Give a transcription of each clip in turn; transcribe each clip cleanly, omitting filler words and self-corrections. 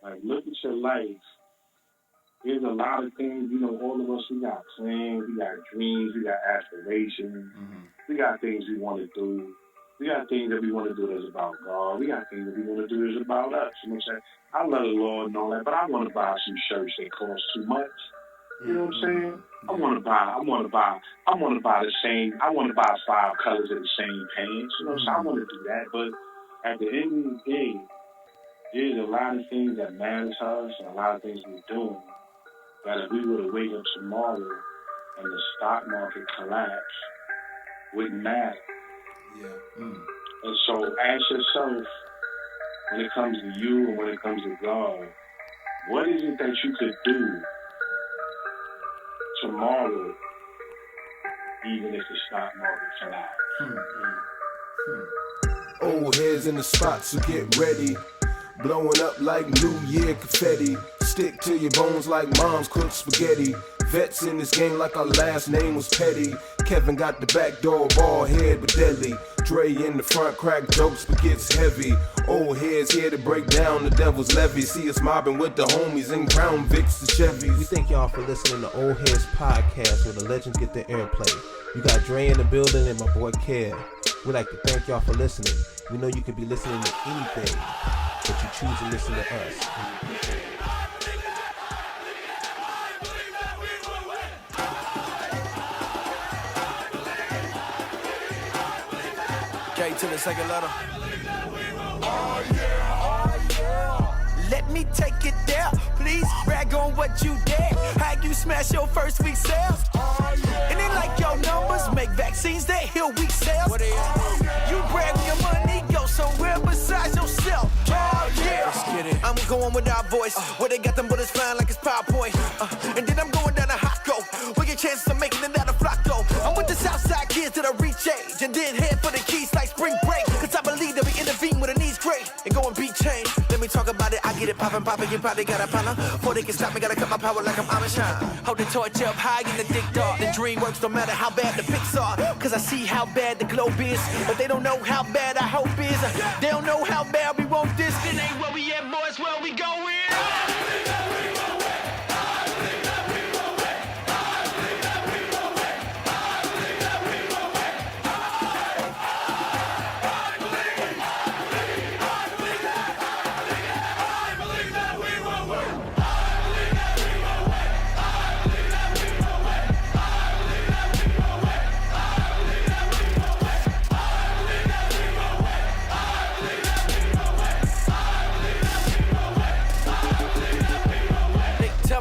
Like, look at your life. There's a lot of things, all of us, we got plans, we got dreams, we got aspirations, we got things we want to do. We got things that we want to do that's about God. We got things that we want to do that's about us. You know what I'm saying? I love the Lord and all that, but I want to buy some shirts that cost too much. You know what I'm saying? I want to buy the same. I want to buy 5 colors of the same pants. You know what I'm saying? I want to do that, but at the end of the day, there's a lot of things that matter to us and a lot of things we're doing that if we were to wake up tomorrow and the stock market collapse, wouldn't matter. Yeah. And so ask yourself, when it comes to you and when it comes to God, what is it that you could do tomorrow, even if the stock market collapses? Old heads in the spot, so get ready. Blowing up like New Year confetti. Stick to your bones like mom's cooked spaghetti. Vets in this game like our last name was Petty. Kevin got the back door, bald head but deadly. Dre in the front, crack jokes but gets heavy. Old heads here to break down the devil's levy. See us mobbing with the homies in Crown Vics and Chevys. We thank y'all for listening to Oldheadz podcast where the legends get their airplay. You got Dre in the building and my boy Kev. We'd like to thank y'all for listening. We know you could be listening to anything, but you choose to listen to us. K to the second letter. Oh yeah. Let me take it there. Please brag on what you did. How you smash your first week sales. Oh yeah. And they like your numbers. Make vaccines that heal weak cells. What you brag when your money go somewhere besides yourself. Oh yeah. Let's get it. I'm going with our voice. Where they got them bullets flying like it's PowerPoint. And then I'm going down to Hotco. Where your chances of making it out of Flocko. I'm with the Southside kids that are reach age. And then head for the keys like spring break. Cause I believe that we intervene when the needs great. And go and beat change. Let me talk about it. I get it poppin'. You probably got a partner. Before they can stop me, gotta cut my power like I'm Amish. Hold the torch up high in the thick dark. The dream works no matter how bad the pics are. Cause I see how bad the globe is. But they don't know how bad our hope is. They don't know how bad we want this. It ain't where we at, boys, where we going.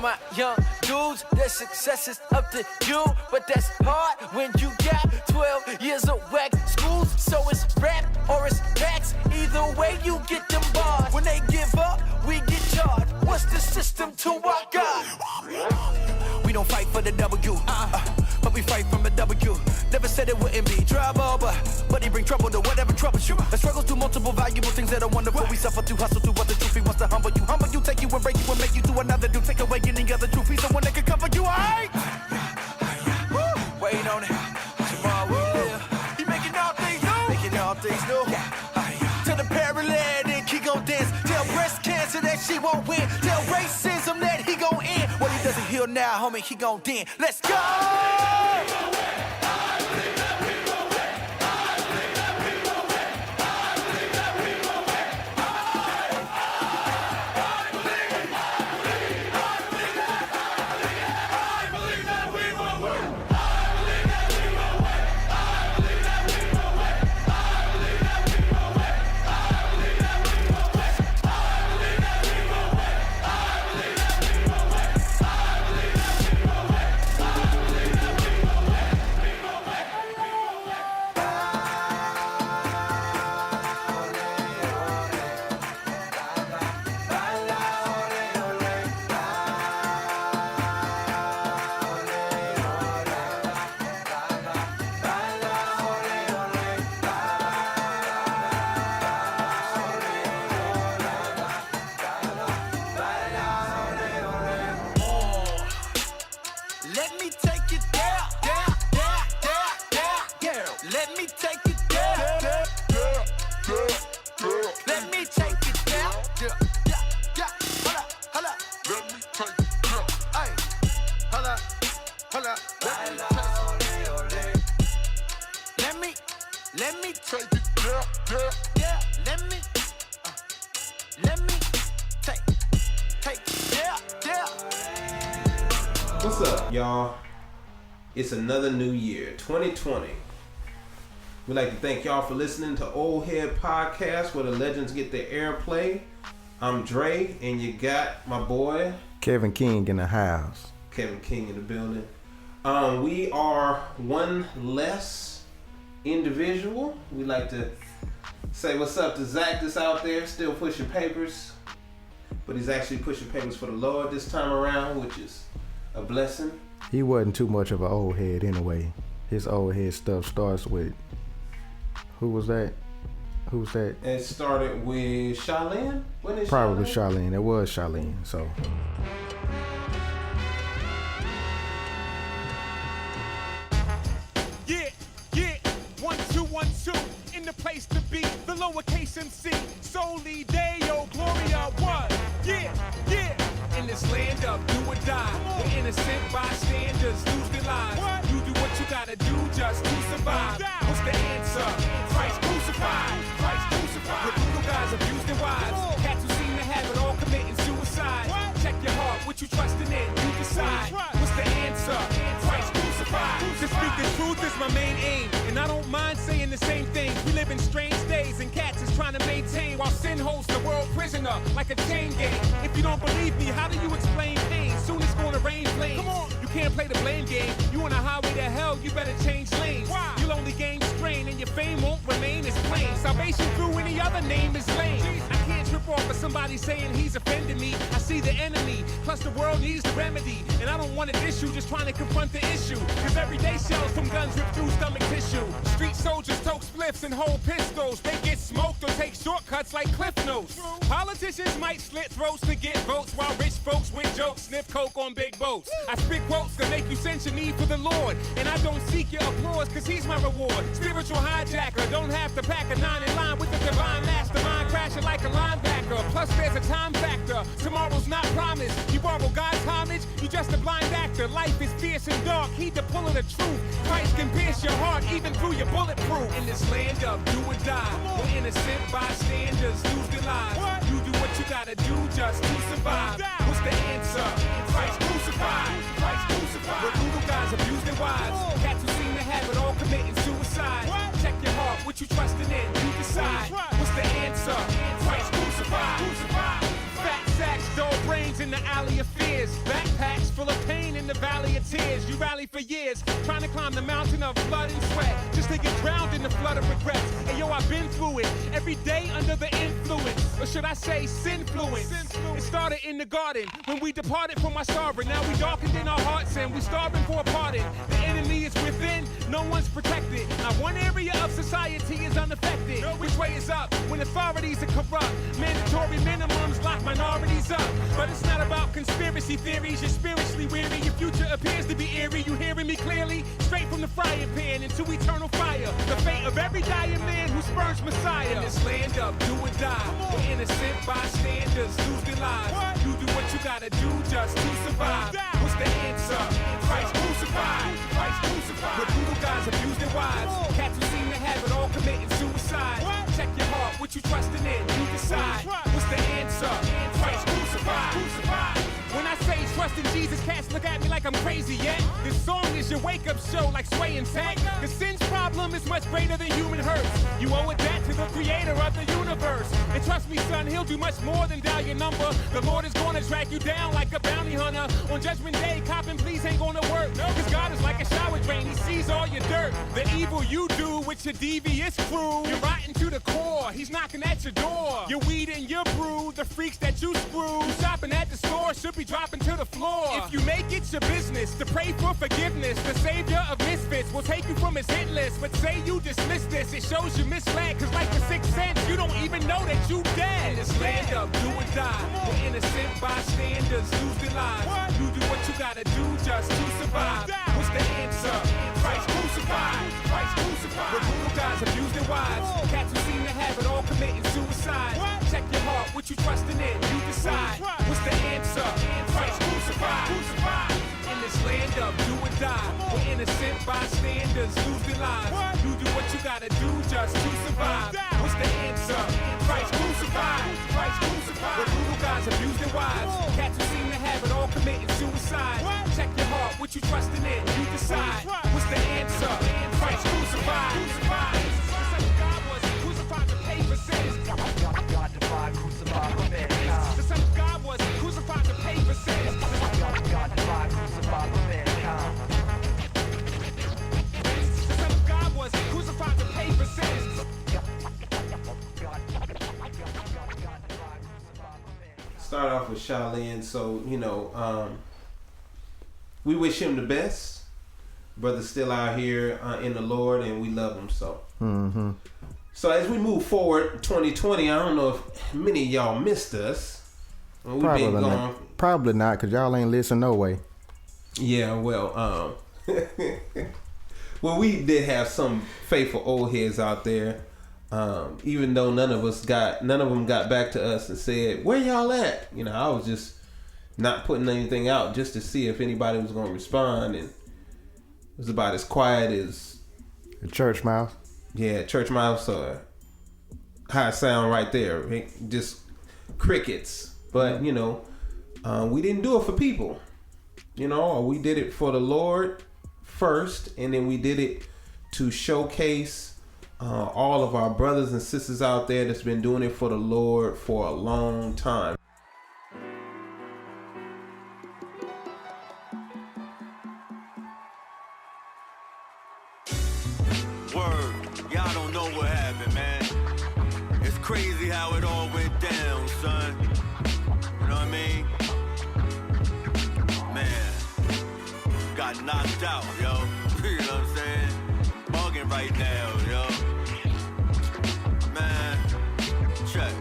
My young dudes, their success is up to you, but that's hard when you got 12 years of whack schools. So it's rap or it's facts. Either way, you get them bars. When they give up, we get charged. What's the system to our God? We don't fight for the W, but we fight from the W. Never said it wouldn't be trouble, but he bring trouble to whatever troubles you. The struggles through multiple valuable things that are wonderful. We suffer to hustle through what the truth. He wants to humble you, take you and break you and make you do another. Do take away any other truth. He's the one that can cover you, alright? Wait on it. Tomorrow we live. He making all things new. Making all things new. To the paralytic, he gon' dance. Tell breast cancer that she won't win. Tell racism that he gon' end. What he doesn't heal now, homie, he gon' den. Let's go! What's up, y'all? It's another new year, 2020. We'd like to thank y'all for listening to Oldheadz Podcast, where the legends get their airplay. I'm Dre, and you got my boy Kevin King in the house. Kevin King in the building. We are one less individual. We like to say what's up to Zach that's out there still pushing papers, but he's actually pushing papers for the Lord this time around, which is a blessing. He wasn't too much of an old head anyway. His old head stuff starts with, who was that? Who's that? It started with Charlene? Wasn't it Probably Charlene? Charlene. It was Charlene, so. Yeah, 1 2 1 2 in the place to be, the lowercase MC, Soli Deo Gloria 1. Yeah, in this land of do or die, the innocent bystanders lose their lives. You do what you gotta do just to survive. What's the answer? Christ crucified. Christ crucified. The brutal guys abuse their wives. Cats who seem to have it all committing suicide. Check your heart, what you trusting in, you decide. What's the answer? Christ crucified. To speak the truth is my main aim, and I don't mind saying the same things. We live in strange days, and cats is trying to maintain, while sin holds the world prisoner like a chain gang. If you don't believe me, how do you explain pain? Soon it's gonna rain flames. You can't play the blame game. You on a highway to hell, you better change lanes. You'll only gain strain, and your fame won't remain as plain. Salvation through any other name is lame. I can't trip off of somebody saying he's offending me. I see the enemy, plus the world needs the remedy. And I don't want an issue, just trying to confront the issue. Cause everyday shells from guns rip through stomach tissue. Street soldiers tote spliffs and hold pistols. They get smoked or take shortcuts like Cliff Notes. Politicians might slit throats to get votes, while rich folks win jokes, sniff coke on big boats. I spit quotes to make you sense your need for the Lord, and I don't seek your applause, cause he's my reward. Spiritual hijacker, don't have to pack a 9 in line with the divine mastermind, crashing like a linebacker. Plus there's a time factor, tomorrow's not promised. You borrow God's homage, you just a blind actor. Life is fierce and dark, heed the pull of the truth. Christ can pierce your heart even through your bulletproof. In this land of do or die, where innocent bystanders lose their lives. You do what you gotta do just to survive. What's the answer? Christ crucified. Christ crucified. Where brutal guys abuse their wives. Cats who seem to have it all committing suicide. Check your heart, what you trusting in, you decide. What's the answer? Christ crucified. Fat sacks, dull brains in the alley of fears. Backpacks full of pain in the valley of tears. You rally for years, trying to climb the mountain of blood and sweat, just to get drowned in the flood of regrets. And yo, I've been through it, every day under the influence, or should I say sinfluence. It started in the garden, when we departed from our sovereign. Now we darkened in our hearts and we starving for a pardon. The enemy is within, no one's protected. Not one area of society is unaffected. Which way is up when authorities are corrupt? Mandatory minimums lock minorities up. But it's not about conspiracy theories, you're spiritually weary. Your future appears to be eerie, you hearing me clearly? Straight from the frying pan into eternal fire. The fate of every dying man who spurns Messiah. In this land of do or die, where innocent bystanders lose their lives. You do what you gotta do just to survive. What's the answer? Christ crucified. Christ crucified. Where brutal guys abuse their wives. Cats who seem to have it all committing suicide. Check your heart, what you trusting in, you decide. What's the answer? Christ crucified. When I say trust in Jesus, cats look at me like I'm crazy, yeah? This song is your wake-up show like Sway and Tag. The sin's problem is much greater than human hurts. You owe a debt to the creator of the universe. And trust me, son, he'll do much more than dial your number. The Lord is gonna track you down like a bounty hunter. On Judgment Day, copping please ain't gonna work. Cause God is like a shower drain, he sees all your dirt. The evil you do with your devious crew, you're rotten to the core, he's knocking at your door. Your weed and your brew, the freaks that you screw. Shopping at the store should be dropping to the floor. If you make it your business to pray for forgiveness, the savior of misfits will take you from his hit list. But say you dismiss this, it shows you misled. Cause like the Sixth Sense, you don't even know that you dead. In this land of do or die, where innocent bystanders lose their lives. You do what you gotta do just to survive. What's the answer? Christ crucified. Christ crucified. Where brutal guys abuse their wives. Cats who seem to have it all committing suicide. Check your heart, what you trusting in, you decide. What's the answer? Christ crucified. In this land of do or die, where innocent bystanders lose their lives. You do what you gotta do just to survive. What's the answer? Christ crucified. Christ crucified. Where brutal guys abuse their wives. Cats who seem to have it all committing suicide. Check your heart, you trusting in? You decide. What's the answer? Christ crucified. The Son of God was crucified to pay for sins. God divided, crucified for mankind. The Son of God was crucified to pay for sins. God divided, crucified for mankind. The Son of God was crucified to pay for sins. Start off with Shaolin. So, we wish him the best. Brother's still out here in the Lord, and we love him so. Mm-hmm. So as we move forward, 2020, I don't know if many of y'all missed us. We've been gone. Not. Probably not, because y'all ain't listen no way. Yeah, well, well, we did have some faithful old heads out there. Even though none of them got back to us and said, "Where y'all at?" I was just not putting anything out just to see if anybody was going to respond, and it was about as quiet as the church mouse. Yeah, church mouse or high sound right there, just crickets. But we didn't do it for people, we did it for the Lord first, and then we did it to showcase all of our brothers and sisters out there that's been doing it for the Lord for a long time. Word, y'all don't know what happened, man. It's crazy how it all went down, son. You know what I mean? Man, got knocked out, yo. You know what I'm saying? Bugging right now, yo. Man, check.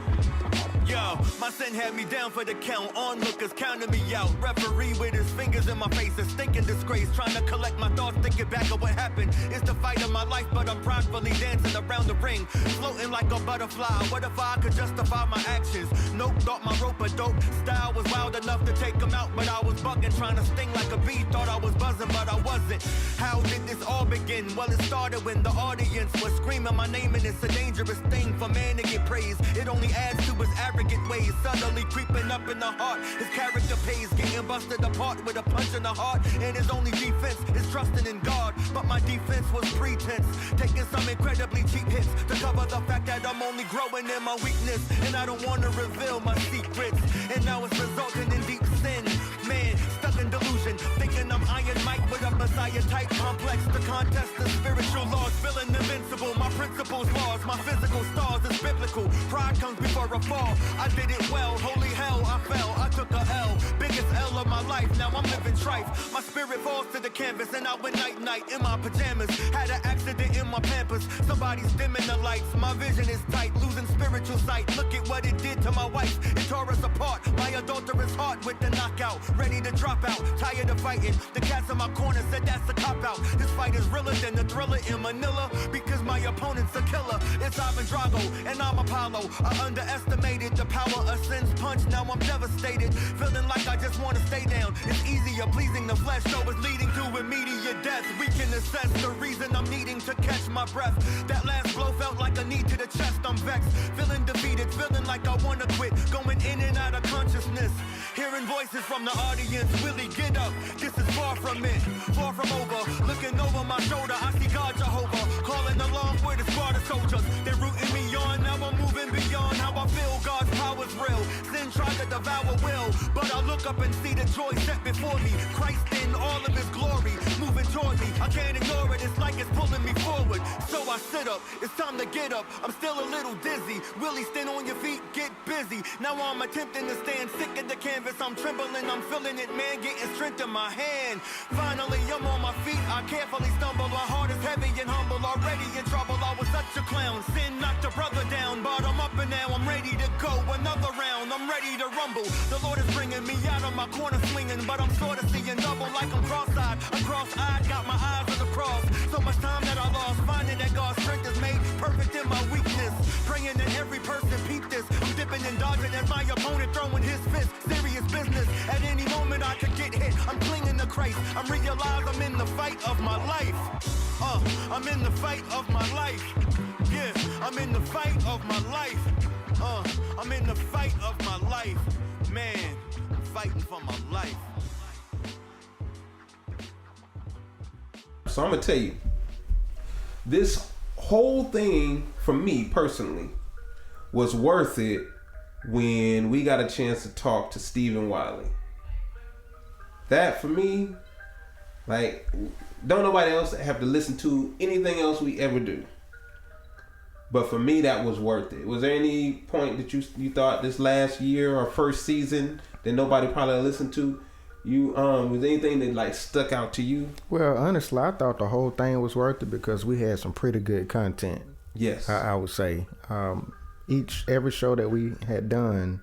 Yo, my son had me down for the count. Onlookers counted me out. Referee with his fingers in my face, a stinking disgrace. Trying to collect my thoughts, thinking back of what happened. It's the fight of my life, but I'm proudly dancing around the ring, floating like a butterfly. What if I could justify my actions? Nope, thought my rope a dope. Style was wild enough to take him out, but I was bugging, trying to sting like a bee. Thought I was buzzing, but I wasn't. How did this all begin? Well, it started when the audience was screaming my name, and it's a dangerous thing for man to get praised. It only adds to his arrogant ways, suddenly creeping up in the heart. His character pays, getting busted apart with a punch in the heart. And his only defense is trusting in God. But my defense was pretense, taking some incredibly cheap hits to cover the fact that I'm only growing in my weakness. And I don't want to reveal my secrets. And now it's resulting in deep sin. Man, stuck in delusion, thinking I'm Iron Mike with a Messiah type complex. The contest of spiritual laws, feeling invincible. My principles, laws, my physical stars is biblical. Pride comes before a fall. I did it well, holy hell, I fell. I took a L, biggest L of my life. Now I'm living trife. My spirit falls to the canvas, and I went night in my pajamas. Had an accident in my Pampers. Somebody's dimming the lights. My vision is tight, losing spiritual sight. Look at what it did to my wife. It tore us apart. My adulterous heart with the knockout. Ready to drop out, tired of fighting. The cats in my corner said that's a cop-out. This fight is realer than the Thriller in Manila, because my opponent's a killer. It's Ivan Drago, and I'm Apollo. I underestimated the power of sin's punch. Now I'm devastated, feeling like I just want to stay down. It's easier pleasing the flesh, so it's leading to immediate death. We can assess the reason I'm needing to catch my breath. That last blow felt like a knee to the chest. I'm vexed, feeling defeated, feeling like I want to quit. Going in and out of consciousness, hearing voices from the audience. Willie, get up, this is far from it, far from over. Looking over my shoulder, I see God Jehovah, calling along with a squad of soldiers. They're rooting me on, now I'm moving beyond how I feel. God's power's real, sin tried to devour will, but I look up and see the joy set before me. Christ in all of his glory, moving toward me. I can't ignore it, it's like it's pulling me forward. So I sit up, it's time to get up. I'm still a little dizzy. Willie, stand on your feet, get busy. Now I'm attempting to stand, sick of the canvas. I'm trembling, I'm feeling it, man, getting strength in my hand. Finally, I'm on my feet, I carefully stumble. My heart is heavy and humble, already in trouble. I was such a clown, sin knocked a brother down, but I'm up and now I'm ready to go another round. I'm ready to rumble. The Lord is bringing me out of my corner swinging, but I'm sort of seeing double like I'm cross-eyed. I'm cross-eyed, got my eyes on the cross. So much time that I lost, finding that God's strength is made perfect in my weakness. Praying that every person peep this. I'm dipping and dodging as my opponent throwing his fist. Serious business, at any moment I could get hit. I'm clinging to Christ, I'm realized I'm in the fight of my life. I'm in the fight of my life. Yeah, I'm in the fight of my life. I'm in the fight of my life. Man, I'm fighting for my life. So I'm gonna tell you, this whole thing for me personally was worth it when we got a chance to talk to Stephen Wiley. That for me, like, don't nobody else have to listen to anything else we ever do. But for me, that was worth it. Was there any point that you thought this last year or first season that nobody probably listened to? Was there anything that like stuck out to you? Well, honestly, I thought the whole thing was worth it because we had some pretty good content. Yes, I would say every show that we had done,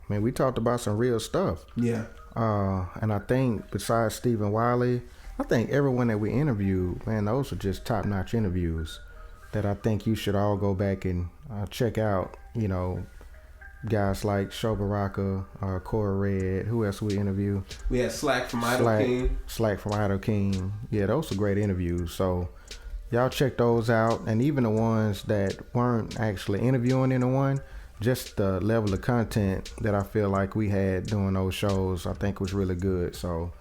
we talked about some real stuff. Yeah. And I think besides Stephen Wiley, I think everyone that we interviewed, man, those were just top-notch interviews that I think you should all go back and check out. You know, guys like Show Baraka, Corey Red. Who else we interviewed? We had Slack from Idol King. Slack from Idol King. Yeah, those were great interviews. So y'all check those out. And even the ones that weren't actually interviewing anyone, just the level of content that I feel like we had doing those shows, I think was really good. So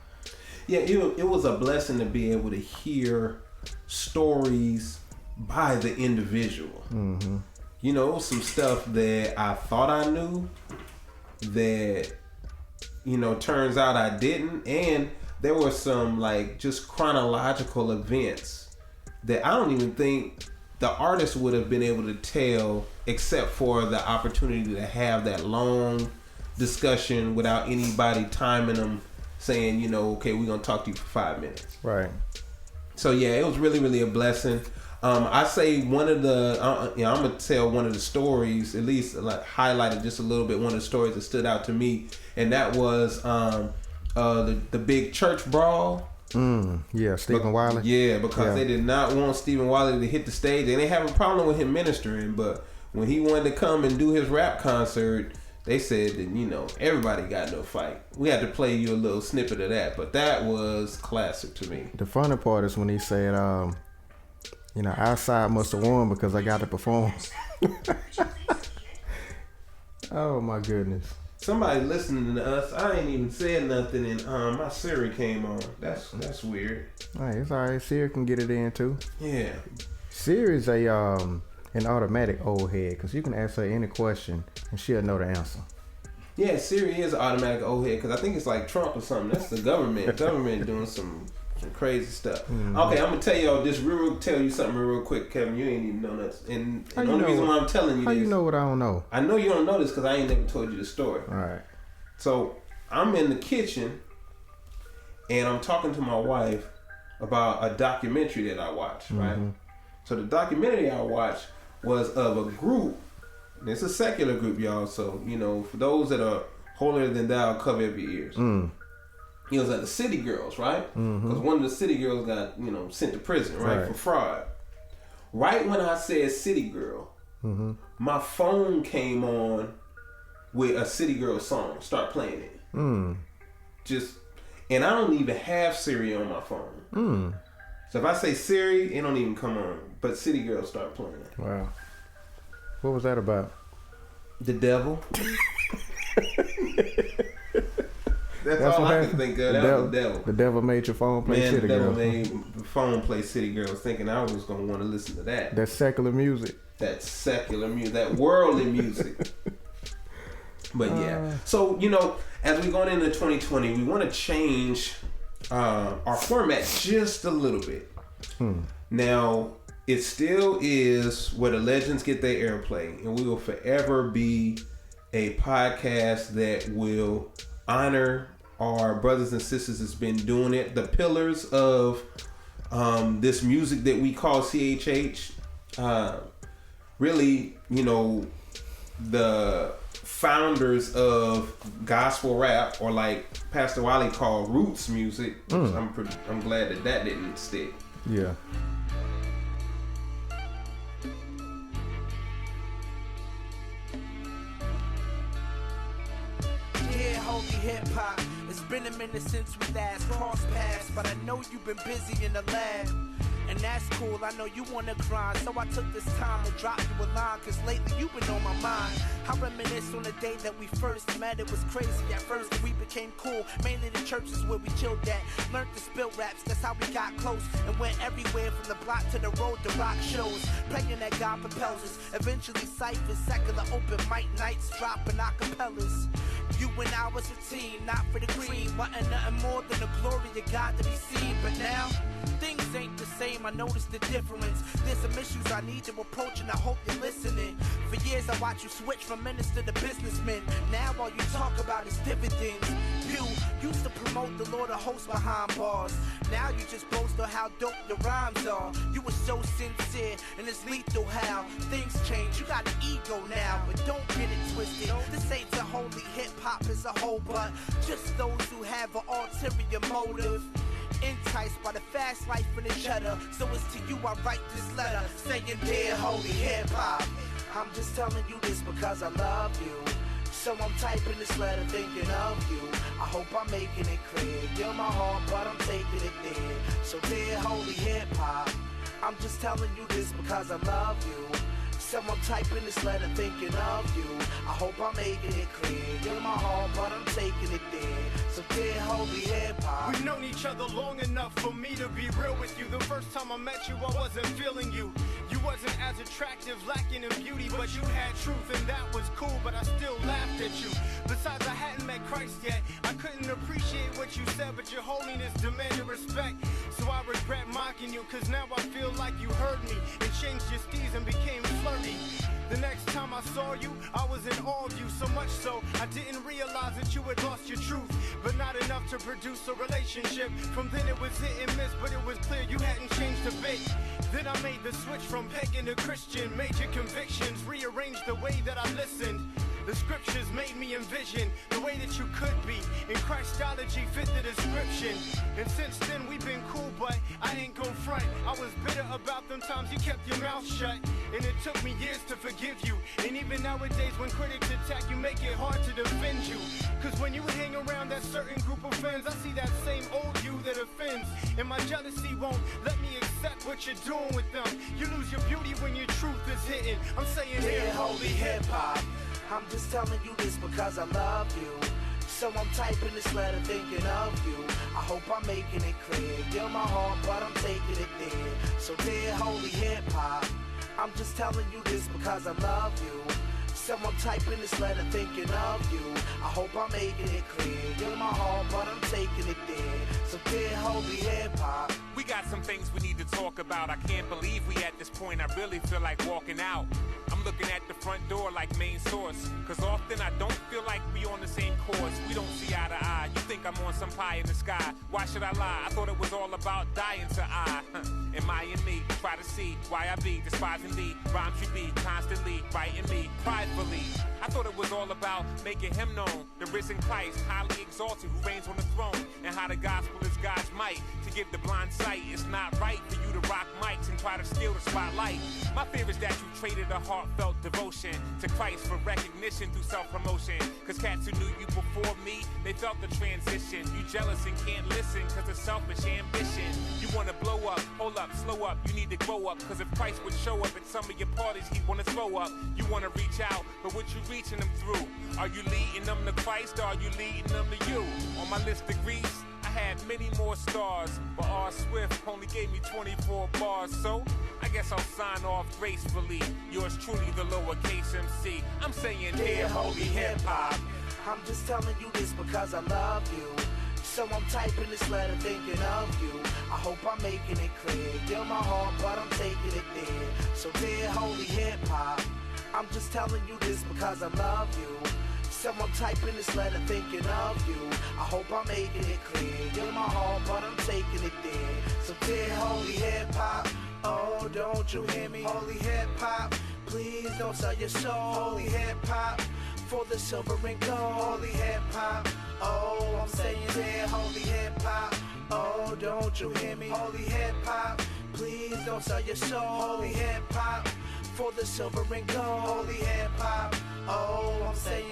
yeah, it was a blessing to be able to hear stories by the individual. Mm-hmm. You know, some stuff that I thought I knew that, you know, turns out I didn't. And there were some like just chronological events that I don't even think the artist would have been able to tell except for the opportunity to have that long discussion without anybody timing them, saying, you know, okay, we're going to talk to you for 5 minutes. Right. So yeah, it was really, really a blessing. I say one of the, I'm going to tell one of the stories, at least like highlighted just a little bit, one of the stories that stood out to me, and that was the big church brawl. Yeah, Stephen Wiley. Yeah, because they did not want Stephen Wiley to hit the stage. They didn't have a problem with him ministering, but when he wanted to come and do his rap concert, they said that, you know, everybody got no fight. We had to play you a little snippet of that, but that was classic to me. The funny part is when he said, you know, our side must have won because I got to perform. Oh my goodness. Somebody listening to us, I ain't even said nothing, and my Siri came on. That's weird. Hey, it's all right. Siri can get it in too. Yeah. Siri's an automatic old head because you can ask her any question and she'll know the answer. Yeah, Siri is an automatic old head because I think it's like Trump or something. That's the government. Government doing some crazy stuff. Mm-hmm. Okay, I'm gonna tell y'all this tell you something real quick, Kevin. You ain't even know that. And the only reason why I'm telling you how this, you know what I don't know? I know you don't know this because I ain't never told you the story. All right. So I'm in the kitchen and I'm talking to my wife about a documentary that I watched. Mm-hmm. Right. So the documentary I watched was of a group. And it's a secular group, y'all. So you know, for those that are holier than thou, cover up your ears. He was at the City Girls, right? Because one of the City Girls got, you know, sent to prison, right, for fraud. Right when I said City Girl, my phone came on with a City Girl song. Start playing it. And I don't even have Siri on my phone. So if I say Siri, it don't even come on. But City Girls start playing it. Wow. What was that about? The devil. That's all I can think of. That was the devil. The devil made your phone play City Girl. The devil made the phone play City Girls, thinking I was going to want to listen to that. That's secular music. That secular music. That worldly music. But yeah. So, you know, as we going into 2020, we want to change our format just a little bit. Now, it still is where the legends get their airplay, and we will forever be a podcast that will honor our brothers and sisters that's been doing it. The pillars of this music that we call CHH, really, you know, the founders of gospel rap, or like Pastor Wiley called roots music. I'm glad that didn't stick. Yeah. Hip-hop, it's been a minute since we last crossed paths, but I know you've been busy in the lab. And that's cool, I know you wanna grind, so I took this time to drop you a line, cause lately you've been on my mind. I reminisce on the day that we first met. It was crazy at first, but we became cool. Mainly the churches where we chilled at. Learned to spill raps, that's how we got close. And went everywhere from the block to the road to rock shows. Praying that God propels us. Eventually ciphers, secular open mic nights, dropping acapellas. You and I was a team, not for the cream. Wanting nothing more than the glory of God to be seen. But now, things ain't the same, I noticed the difference. There's some issues I need to approach and I hope you're listening. For years I watched you switch from minister to businessman. Now all you talk about is dividends. You used to promote the Lord of hosts behind bars. Now you just boast on how dope your rhymes are. You were so sincere and it's lethal how things change. You got an ego now, but don't get it twisted. This ain't a holy hip-hop as a whole, but just those who have an ulterior motive. Enticed by the fast life and the cheddar. So it's to you I write this letter, saying, dear holy hip-hop, I'm just telling you this because I love you. So I'm typing this letter thinking of you. I hope I'm making it clear. You're my heart, but I'm taking it there. So dear holy hip-hop, I'm just telling you this because I love you. So I'm typing this letter thinking of you. I hope I'm making it clear. You're my heart, but I'm taking it there. So dear holy hip-hop. We've known each other long enough for me to be real with you. The first time I met you, I wasn't feeling you. You wasn't as attractive, lacking in beauty, but you had truth and that was cool, but I still laughed at you. Besides, I hadn't met Christ yet. I couldn't appreciate what you said, but your holiness demanded respect. So I regret mocking you, cause now I feel like you heard me and changed your steez and became flirty. The next time I saw you, I was in awe of you, so much so I didn't realize that you had lost your truth, but not enough to produce a relationship. From then it was hit and miss, but it was clear you hadn't changed a bit. Then I made the switch from pagan to Christian. Major convictions rearranged the way that I listened. The scriptures made me envision the way that you could be, and Christology fit the description. And since then we've been cool, but I ain't gon' front. I was bitter about them times you kept your mouth shut, and it took me years to forgive you. And even nowadays when critics attack you, make it hard to defend you. Cause when you hang around that certain group of friends, I see that same old you that offends, and my jealousy won't let me accept what you're doing with them. You lose your beauty when your truth is hitting. I'm saying dear holy hip-hop, I'm just telling you this because I love you. So I'm typing this letter thinking of you. I hope I'm making it clear. You're my heart, but I'm taking it there. So dear holy hip-hop, I'm just telling you this because I love you. So I'm typing this letter thinking of you. I hope I'm making it clear. You're my heart, but I'm taking it there. So dear holy hip-hop. We got some things we need to talk about. I can't believe we at this point. I really feel like walking out. I'm looking at the front door like main source, cause often I don't feel like we on the same course. We don't see eye to eye. You think I'm on some pie in the sky. Why should I lie? I thought it was all about dying to I. Am I in me? Try to see why I be despising thee. Rhymes you be constantly writing me pridefully. I thought it was all about making him known, the risen Christ, highly exalted, who reigns on the throne, and how the gospel is God's might to give the blind sight. It's not right for you to rock mics and try to steal the spotlight. My fear is that you traded a heartfelt devotion to Christ for recognition through self-promotion. Cause cats who knew you before me, they felt the transition. You jealous and can't listen cause of selfish ambition. You wanna blow up, hold up, slow up, you need to grow up. Cause if Christ would show up at some of your parties, he'd wanna throw up. You wanna reach out, but what you reaching them through? Are you leading them to Christ or are you leading them to you? On my list of griefs, I had many more stars, but R. Swift only gave me 24 bars, so I guess I'll sign off gracefully. Yours truly, the lowercase MC. I'm saying dear holy hip-hop, I'm just telling you this because I love you. So I'm typing this letter thinking of you. I hope I'm making it clear. You're my heart, but I'm taking it there. So dear holy hip-hop, I'm just telling you this because I love you. So I'm typing this letter thinking of you. I hope I'm making it clear. You're my heart, but I'm taking it there. So dear holy hip-hop, oh, don't you hear me? Holy hip-hop, please don't sell your soul. Holy hip-hop, for the silver and gold. Holy hip-hop, oh, I'm saying dear holy hip-hop, oh, don't you hear me? Holy hip-hop, please don't sell your soul. Holy hip-hop, for the silver and gold. Holy hip-hop, oh, I'm saying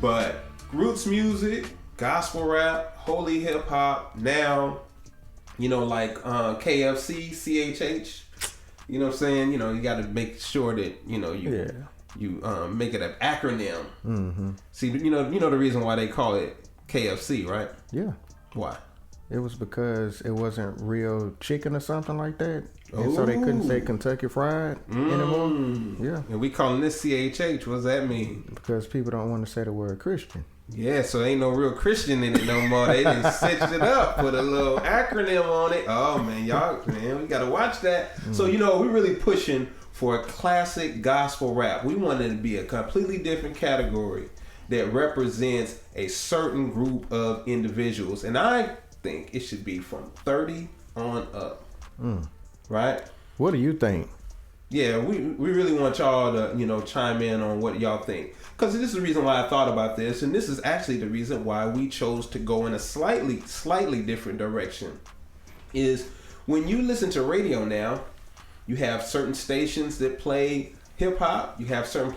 But roots music, gospel rap, holy hip hop, now, you know, like KFC, CHH, you know what I'm saying? You know, you got to make sure that, you know, you make it an acronym. Mm-hmm. See, you know the reason why they call it KFC, right? Yeah. Why? It was because it wasn't real chicken or something like that. And so they couldn't say Kentucky Fried anymore. Yeah. And we calling this CHH. What does that mean? Because people don't want to say the word Christian. Yeah, so ain't no real Christian in it no more. They done stitched it up, put a little acronym on it. Oh, man, we got to watch that. So, you know, we're really pushing for a classic gospel rap. We wanted it to be a completely different category that represents a certain group of individuals. And I think it should be from 30 on up. Right? What do you think? Yeah, we really want y'all to, you know, chime in on what y'all think. Because this is the reason why I thought about this, and this is actually the reason why we chose to go in a slightly different direction. Is when you listen to radio now, you have certain stations that play hip hop, you have certain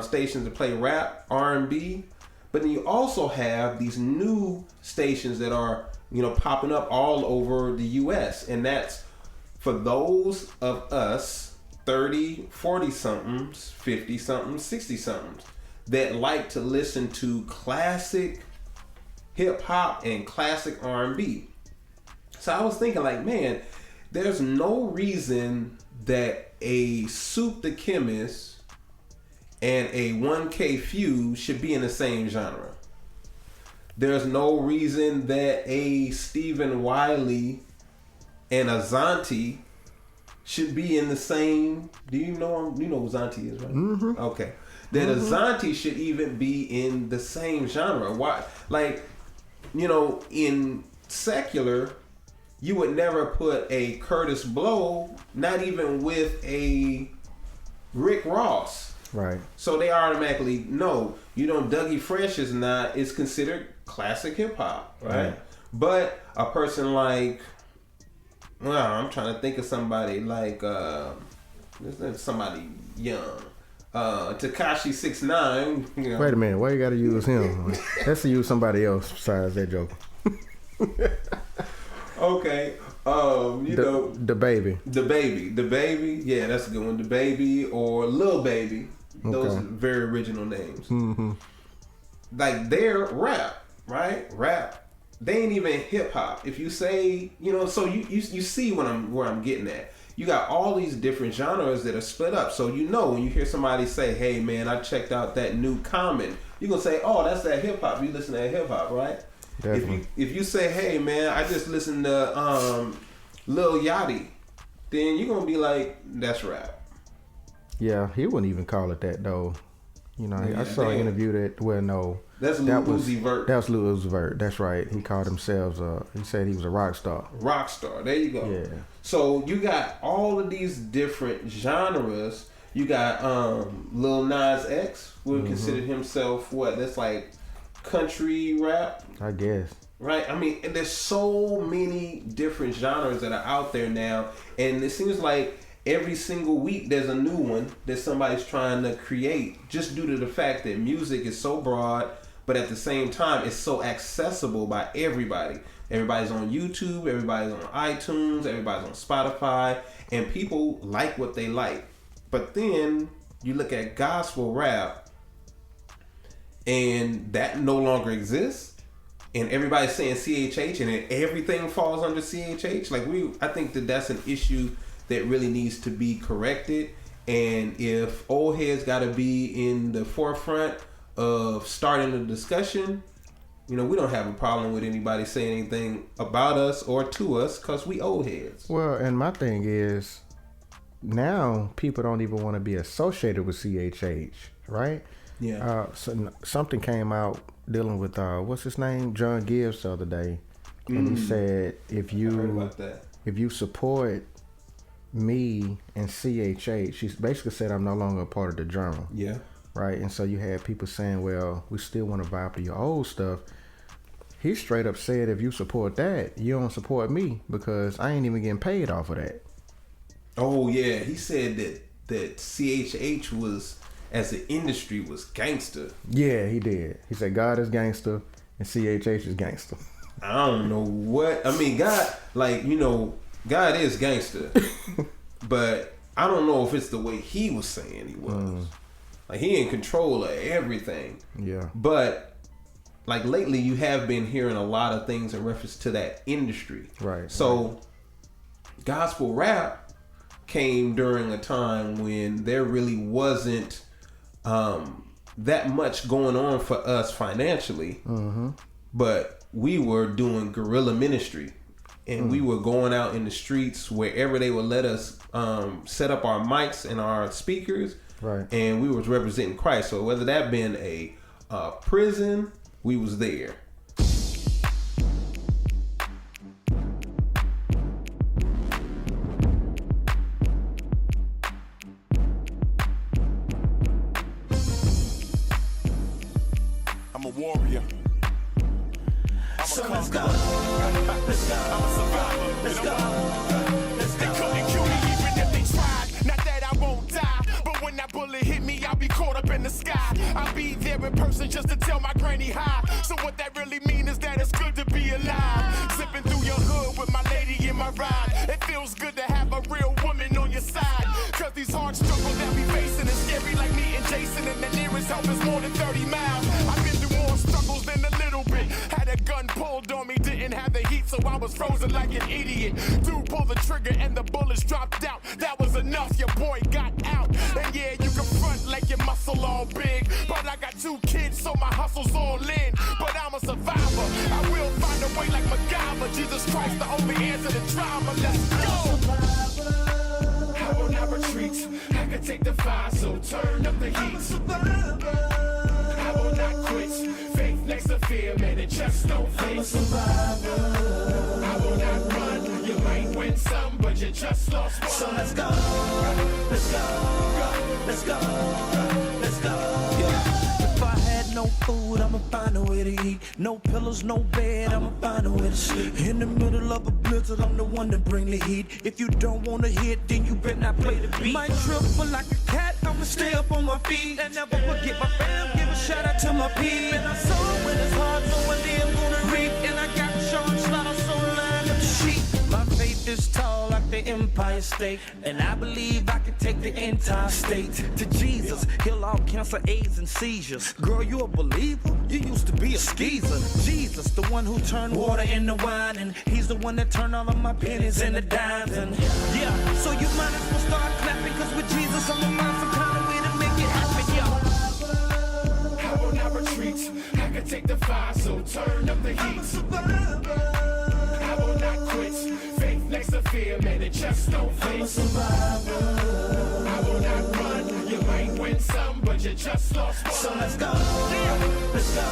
stations that play rap, R&B, but then you also have these new stations that are, you know, popping up all over the U.S. And that's for those of us 30, 40-somethings, 50-somethings, 60-somethings that like to listen to classic hip-hop and classic R&B. So I was thinking like, man, there's no reason that a Soup the Chemist and a 1K Fuse should be in the same genre. There's no reason that a Stephen Wiley and a Zanti should be in the same. Do you know who Zanti is, right? Mm-hmm. Okay. That a Zanti should even be in the same genre. Why? Like, you know, in secular, you would never put a Curtis Blow, not even with a Rick Ross. Right. So they automatically know, you know, Dougie Fresh is considered classic hip hop, right? But a person like, well, I'm trying to think of somebody like somebody young. Tekashi 6ix9ine. You know. Wait a minute, why you gotta use him? Let's use somebody else besides that joker. Okay. The baby. The baby. Yeah, that's a good one. The Baby or Lil Baby. Those are very original names. Mm-hmm. Like they're rap, right? Rap. They ain't even hip hop. If you say, you know, so you see where I'm getting at. You got all these different genres that are split up. So you know when you hear somebody say, "Hey man, I checked out that new Common," you're gonna say, "Oh, that's that hip hop." You listen to that hip hop, right? Definitely. If you say, "Hey man, I just listened to Lil Yachty," then you're gonna be like, "That's rap." Yeah, he wouldn't even call it that though. You know, I saw an interview that that's Lil Uzi Vert. That was Lil Uzi Vert. That's right. He called himself. He said he was a rock star. Rock star. There you go. Yeah. So you got all of these different genres. You got Lil Nas X would consider himself what? That's like country rap. I guess. Right. I mean, and there's so many different genres that are out there now, and it seems like every single week there's a new one that somebody's trying to create, just due to the fact that music is so broad, but at the same time it's so accessible by everybody. Everybody's on YouTube, everybody's on iTunes, everybody's on Spotify, and people like what they like. But then you look at gospel rap, and that no longer exists, and everybody's saying CHH, and then everything falls under CHH. Like I think that's an issue that really needs to be corrected. And if Oldheadz got to be in the forefront of starting the discussion, you know, we don't have a problem with anybody saying anything about us or to us because we Oldheadz. Well, and my thing is, now people don't even want to be associated with CHH, right? Yeah. So something came out dealing with what's his name, John Gibbs, the other day, and he said if you support me and CHH, she basically said I'm no longer a part of the journal. Yeah. Right. And so you had people saying, well, we still want to vibe to your old stuff. He straight up said, if you support that, you don't support me because I ain't even getting paid off of that. Oh yeah, he said that CHH was as the industry was gangster. Yeah, he did. He said God is gangster and CHH is gangster. I don't know what I mean. God, like, you know, God is gangster, but I don't know if it's the way he was saying he was. Like, he in control of everything. Yeah. But like lately, you have been hearing a lot of things in reference to that industry. Right. So, gospel rap came during a time when there really wasn't that much going on for us financially, but we were doing guerrilla ministry, and we were going out in the streets wherever they would let us set up our mics and our speakers, right? And we was representing Christ. So whether that been a prison, we was there. I'm a warrior. So let's go. Let's go. I'm a survivor. Let's go. Let's They go. couldn't kill me even if they tried. Not that I won't die, but when that bullet hit me, I'll be caught up in the sky. I'll be there in person just to tell my granny hi. So what that really means is that it's good to be alive. Zipping through your hood with my lady in my ride. It feels good to have a real woman on your side. Cause these hard struggles that we facing is scary, like me and Jason. And the nearest help is more than 30 miles. I've been through more struggles than a little bit. Had a gun pulled on me, didn't have the heat, so I was frozen like an idiot. Dude pulled the trigger and the bullets dropped out. That was enough, your boy got out. And yeah, you can front like your muscle all big, but I got 2 kids, so my hustle's all in. But I'm a survivor, I will find a way like MacGyver. Jesus Christ, the only answer to drama. Let's go. I will not retreat. I can take the fire, so turn up the heat. I will not quit. Faith next to fear, man, it just don't fit. I'm a survivor. I will not run. You might win some, but you just lost one. So let's go. Let's go. Let's go. Let's go. If I had no food, I'ma find a way to eat. No pillows, no bed, I'ma find a way to sleep. In the middle of a blizzard, I'm the one to bring the heat. If you don't wanna hit, then you better not play the beat. Might triple like a cat, I'ma stay up on my feet. And never forget my fam, give a shout out to my P. And I saw it when it's hard, so one day I'm gonna reap. And I got Sean Slaughter, so line up the sheep. My faith is tall like the Empire State, and I believe I can take the entire state to Jesus. Heal all cancer, AIDS, and seizures. Girl, you a believer? You used to be a skeezer. Jesus, the one who turned water into wine, and he's the one that turned all of my pennies into dimes. And yeah, so you might as well start clapping, cause with Jesus on the mind, some kind of way to make it happen, yo. I will not retreat. I can take the fire, so turn up the heat. I will not quit. Faith next to fear, man, it just don't fit. I'm a survivor. I will not run. You might win some, but you just lost one. So let's go. Let's go.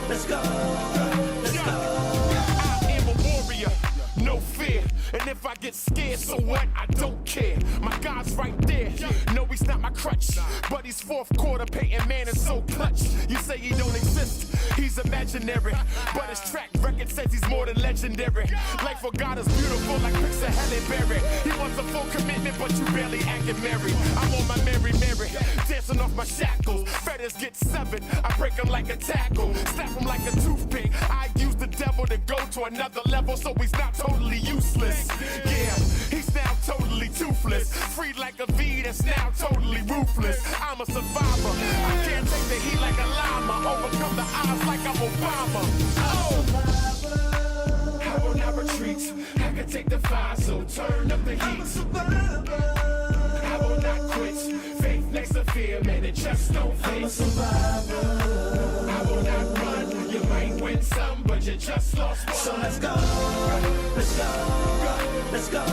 Let's go. Let's go. I am a warrior, no fear. And if I get scared, so what? I don't care. My God's right there. No, he's not my crutch, but he's fourth quarter. Peyton Manning so clutch. You say he don't exist, he's imaginary, but his track record says he's more than legendary. Life for God is beautiful like Pixar Halle Berry. He wants a full commitment, but you barely acting married. I'm on my Mary, dancing off my shackles. Fetters get severed, I break them like a tackle, snap them like a toothpick. I use the devil to go to another level, so he's not totally useless. Yeah, he's now totally toothless, freed like a V that's now totally ruthless. I'm a survivor, I can't take the heat like a llama, overcome the odds like I'm Obama. Oh, I will not retreat. I can take the fire, so turn up the heat. I will not quit. Faith next to fear, man, it just don't fit. I'm a survivor. I will not run. You might win some, but you just lost one. So let's go. Let's go. Let's go.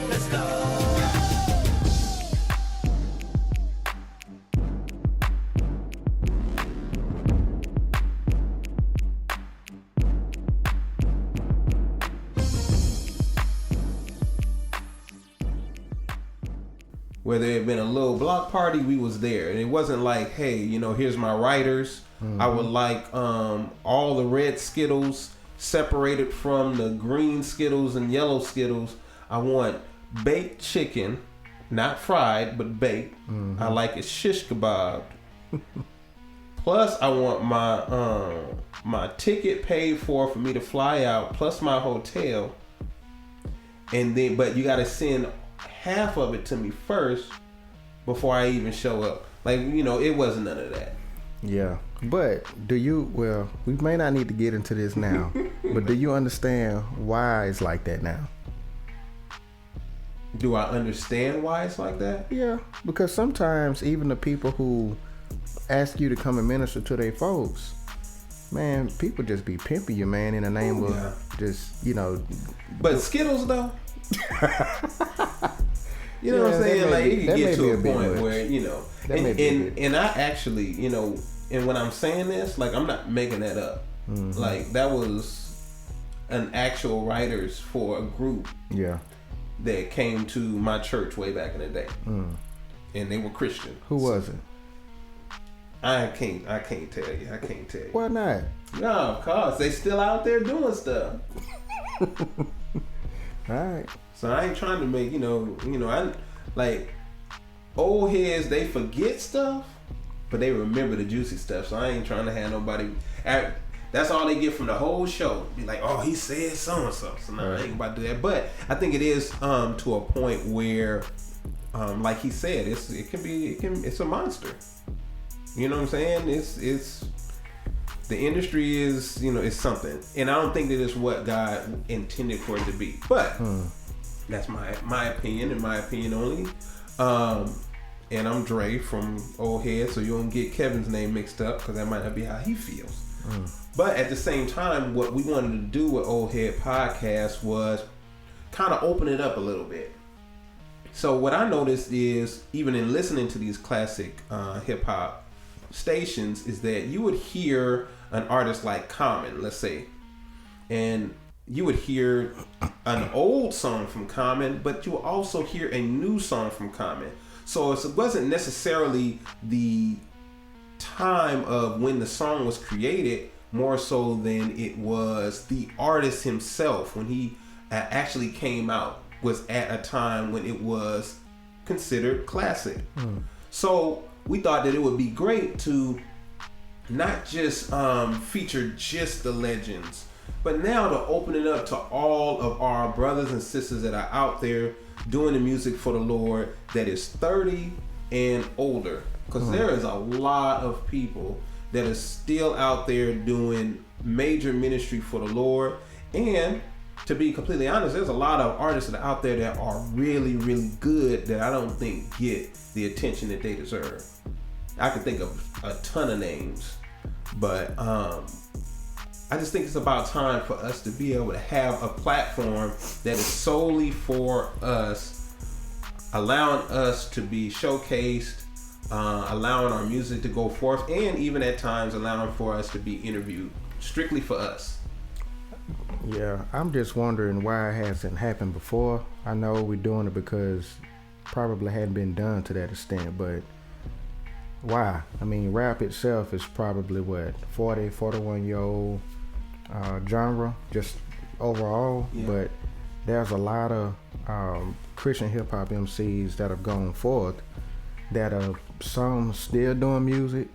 Let's go. Whether it had been a little block party, we was there. And it wasn't like, hey, you know, here's my writers. I would like all the red Skittles separated from the green Skittles and yellow Skittles. I want baked chicken, not fried, but baked. I like it shish kebab. Plus, I want my ticket paid for me to fly out, plus my hotel. And then, but you got to send half of it to me first before I even show up. Like, you know, it wasn't none of that. Yeah. But well, we may not need to get into this now, but do you understand why it's like that now? Do I understand why it's like that? Yeah, because sometimes even the people who ask you to come and minister to their folks, man, people just be pimping you, man, in the name of just, you know. But Skittles, though. You know what I'm saying? Like, it can get to a point where, you know, and I actually, you know, and when I'm saying this, like, I'm not making that up. Like, that was an actual writers for a group. Yeah. That came to my church way back in the day. And they were Christian. Who was it? I can't tell you. I can't tell you. Why not? No, of course. They still out there doing stuff. Alright. So I ain't trying to make, you know, I like old heads, they forget stuff, but they remember the juicy stuff. So I ain't trying to have nobody that's all they get from the whole show. Be like, oh, he said so and so. So no, I ain't about to do that. But I think it is to a point where like he said, it's a monster. You know what I'm saying? It's the industry is, you know, it's something. And I don't think that it's what God intended for it to be. But that's my opinion and my opinion only. And I'm Dre from Oldheadz, so you don't get Kevin's name mixed up because that might not be how he feels. But at the same time, what we wanted to do with Oldhead Podcast was kind of open it up a little bit. So what I noticed is, even in listening to these classic hip hop stations, is that you would hear an artist like Common, let's say, and you would hear an old song from Common, but you would also hear a new song from Common. So it wasn't necessarily the time of when the song was created, more so than it was the artist himself when he actually came out was at a time when it was considered classic. So we thought that it would be great to not just feature just the legends, but now to open it up to all of our brothers and sisters that are out there doing the music for the Lord that is 30 and older. Because there is a lot of people that are still out there doing major ministry for the Lord. And to be completely honest, there's a lot of artists that are out there that are really, really good that I don't think get the attention that they deserve. I can think of a ton of names, but I just think it's about time for us to be able to have a platform that is solely for us, allowing us to be showcased, allowing our music to go forth, and even at times allowing for us to be interviewed strictly for us. Yeah, I'm just wondering why it hasn't happened before. I know we're doing it because probably hadn't been done to that extent, but why? I mean, rap itself is probably what, 40, 41-year-old genre, just overall, but there's a lot of Christian hip-hop MCs that have gone forth that are some still doing music,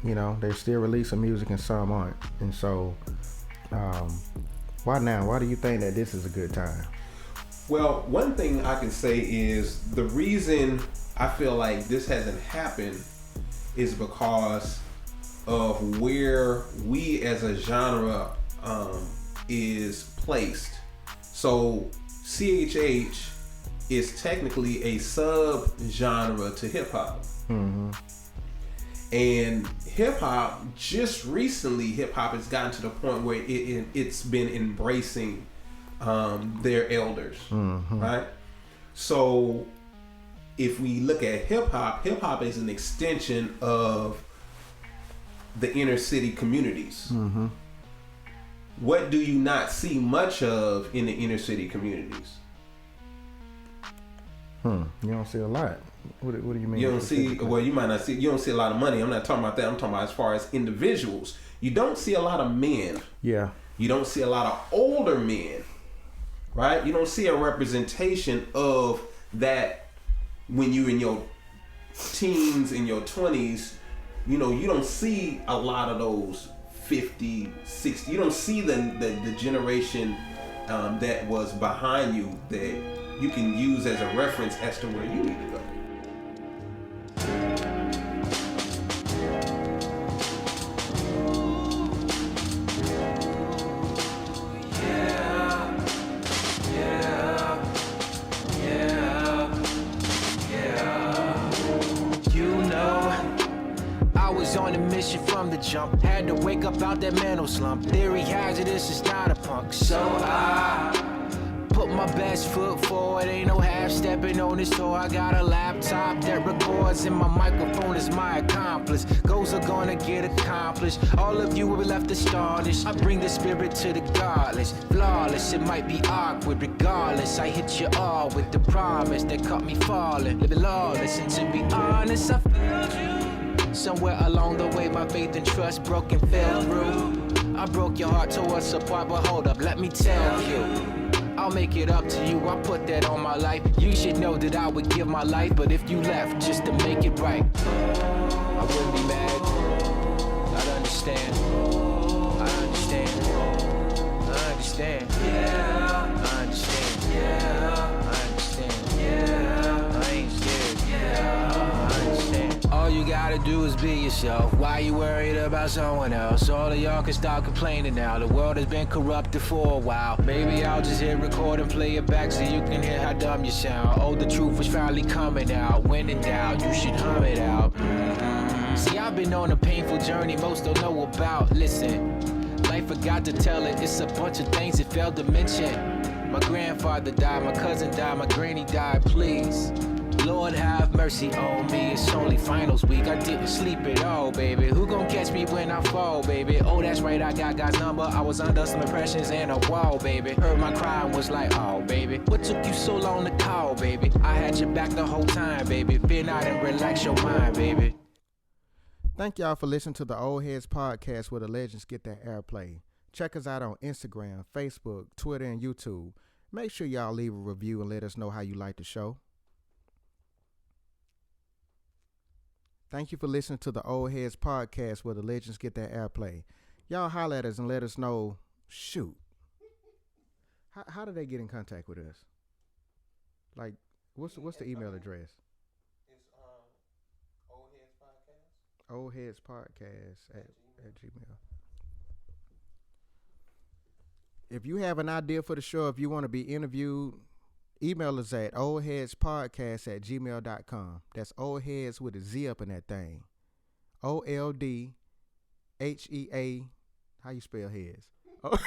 you know, they're still releasing music and some aren't. And so why now? Why do you think that this is a good time? Well, one thing I can say is the reason I feel like this hasn't happened is because of where we as a genre is placed. So CHH is technically a sub-genre to hip-hop. And hip-hop, just recently, hip-hop has gotten to the point where it's been embracing their elders, right? So if we look at hip-hop is an extension of the inner city communities. What do you not see much of in the inner city communities? You don't see a lot. What do you mean? You don't see, well, you might not see, you don't see a lot of money. I'm not talking about that. I'm talking about as far as individuals. You don't see a lot of men. Yeah. You don't see a lot of older men, right? You don't see a representation of that when you're in your teens, in your 20s, you know, you don't see a lot of those 50, 60. You don't see the generation that was behind you that you can use as a reference as to where you need to go. On a mission from the jump, had to wake up out that mental slump. Theory hazardous is not a punk, so I put my best foot forward. Ain't no half stepping on this tour. I got a laptop that records, and my microphone is my accomplice. Goals are gonna get accomplished. All of you will be left astonished. I bring the spirit to the godless, flawless. It might be awkward, regardless. I hit you all with the promise that caught me falling, living lawless. And to be honest, I failed you. Somewhere along the way, my faith and trust broke and fell through. I broke your heart, tore us apart, but hold up, let me tell you. I'll make it up to you, I put that on my life. You should know that I would give my life, but if you left just to make it right, I wouldn't be mad. I'd understand. I understand. I understand. Yeah. I understand. Yeah. I understand. Yeah. I ain't scared. Yeah. I understand. All you gotta do is be yourself. Why you worried about someone else? All of y'all can stop complaining now. The world has been corrupted for a while. Maybe I'll just hit record and play it back so you can hear how dumb you sound. Oh, the truth is finally coming out. When in doubt, you should hum it out. See, I've been on a painful journey most don't know about. Listen, life forgot to tell it. It's a bunch of things it failed to mention. My grandfather died, my cousin died, my granny died, please. Lord have mercy on me, it's only finals week. I didn't sleep at all, baby. Who gon' catch me when I fall, baby? Oh, that's right, I got God's number. I was under some impressions and a wall, baby. Heard my cry and was like, oh, baby. What took you so long to call, baby? I had your back the whole time, baby. Fear not and relax your mind, baby. Thank y'all for listening to the Oldheadz podcast where the legends get their airplay. Check us out on Instagram, Facebook, Twitter, and YouTube. Make sure y'all leave a review and let us know how you like the show. Thank you for listening to the Oldheadz podcast where the legends get their airplay. Y'all holler at us and let us know, shoot, how do they get in contact with us? Like, what's the email address? It's Oldheadz Oldheadz Podcast. Podcast at Gmail. If you have an idea for the show, if you want to be interviewed, email us at oldheadspodcast@gmail.com. That's Oldheadz with a Z up in that thing. OLDHEA. How you spell heads? Oh.